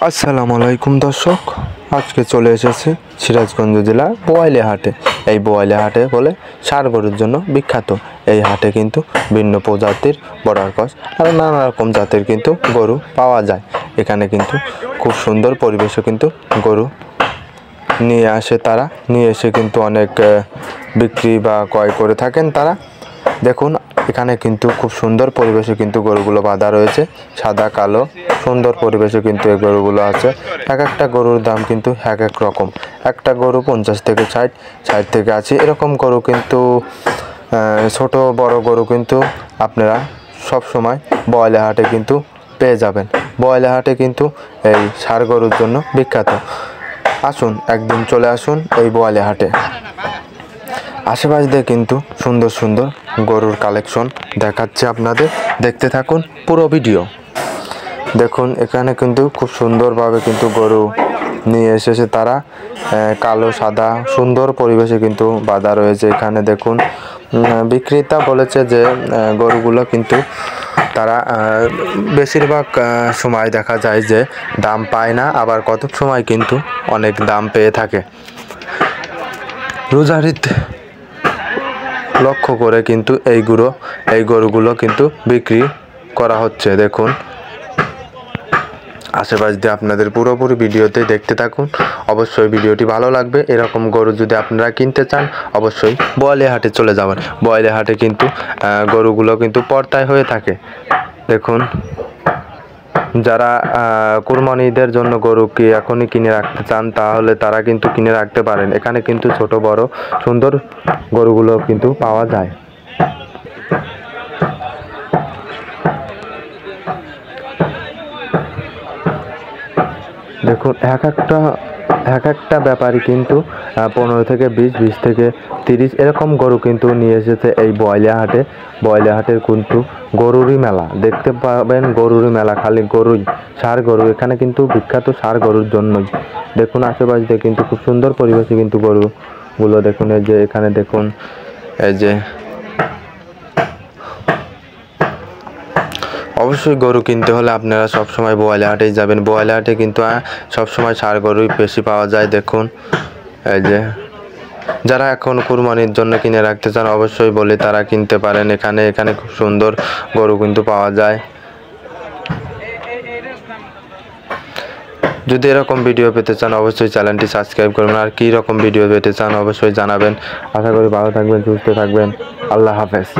আসসালামু আলাইকুম দর্শক, আজকে চলে এসেছি সিরাজগঞ্জ জেলার বোয়ালিয়া হাটে। এই বোয়ালিয়া হাটে বলে ষাঁড় গরুর জন্য বিখ্যাত। এই হাটে কিন্তু ভিন্ন প্রজাতির বর্ডার ক্রস আর নানা রকম জাতের কিন্তু গরু পাওয়া যায়। এখানে কিন্তু খুব সুন্দর পরিবেশে কিন্তু গরু নিয়ে এসে কিন্তু অনেক বিক্রি বা ক্রয় করে থাকেন তারা। দেখুন এখানে কিন্তু খুব সুন্দর পরিবেশে কিন্তু গরুগুলো বাঁধা রয়েছে, সাদা কালো সুন্দর পরিবেশে কিন্তু এই গরুগুলো আছে। এক একটা গরুর দাম কিন্তু এক এক রকম। একটা গরু 50 থেকে 60, 60 থেকে 80 এরকম গরু কিন্তু ছোট বড় গরু কিন্তু আপনারা সব সময় বোয়ালিয়া হাটে কিন্তু পেয়ে যাবেন। বোয়ালিয়া হাটে কিন্তু এই ষাঁড় গরুর জন্য বিখ্যাত। আসুন একদিন চলে আসুন এই বোয়ালিয়া হাটে। আশেপাশ দিয়ে কিন্তু সুন্দর সুন্দর গরুর কালেকশন দেখাচ্ছে আপনাদের, দেখতে থাকুন পুরো ভিডিও। দেখুন এখানে কিন্তু খুব সুন্দরভাবে কিন্তু গরু নিয়ে এসেছে তারা, কালো সাদা সুন্দর পরিবেশে কিন্তু বাঁধা রয়েছে। এখানে দেখুন বিক্রেতা বলেছে যে গরুগুলো কিন্তু তারা বেশিরভাগ সময় দেখা যায় যে দাম পায় না, আবার কত সময় কিন্তু অনেক দাম পেয়ে থাকে। রোজারিত লক্ষ্য করে কিন্তু এই গরুগুলো কিন্তু বিক্রি করা হচ্ছে। দেখুন আশেপাশ দিয়ে আপনাদের পুরোপুরি ভিডিওতে দেখতে থাকুন। অবশ্যই ভিডিওটি ভালো লাগবে। এরকম গরু যদি আপনারা কিনতে চান অবশ্যই বোয়ালিয়া হাটে চলে যাবেন। বোয়ালিয়া হাটে কিন্তু গরুগুলো কিন্তু পর্দায় হয়ে থাকে। দেখুন যারা কুরবানি ঈদের জন্য গরু কি এখনই কিনে রাখতে চান তাহলে তারা কিন্তু কিনে রাখতে পারেন। এখানে কিন্তু ছোট বড় সুন্দর গরুগুলো কিন্তু পাওয়া যায়। দেখুন এক একটা ব্যাপারী কিন্তু 15 থেকে 20, 20 থেকে 30 এরকম গরু কিন্তু নিয়ে এসেছে এই বোয়ালিয়া হাটে। বোয়ালিয়া হাটের কিন্তু গরুরই মেলা দেখতে পাবেন, গরুরই মেলা, খালি গরুই, ষাঁড় গরু। এখানে কিন্তু বিখ্যাত ষাঁড় গরুর জন্যই। দেখুন আশেপাশ দিয়ে কিন্তু খুব সুন্দর পরিবেশে কিন্তু গরুগুলো দেখুন। এই যে এখানে দেখুন, এই যে অবশ্যই গরু কিনতে হলে আপনারা সবসময় বোয়ালিয়া হাটেই যাবেন। বোয়ালিয়া হাটে কিন্তু সবসময় ষাঁড় গরুই বেশি পাওয়া যায়। দেখুন এই যে যারা এখন কুরবানির জন্য কিনে রাখতে চান অবশ্যই বলি তারা কিনতে পারেন। এখানে খুব সুন্দর গরু কিন্তু পাওয়া যায়। যদি এরকম ভিডিও পেতে চান অবশ্যই চ্যানেলটি সাবস্ক্রাইব করবেন। আর কী রকম ভিডিও পেতে চান অবশ্যই জানাবেন। আশা করি ভালো থাকবেন, সুস্থ থাকবেন। আল্লাহ হাফেজ।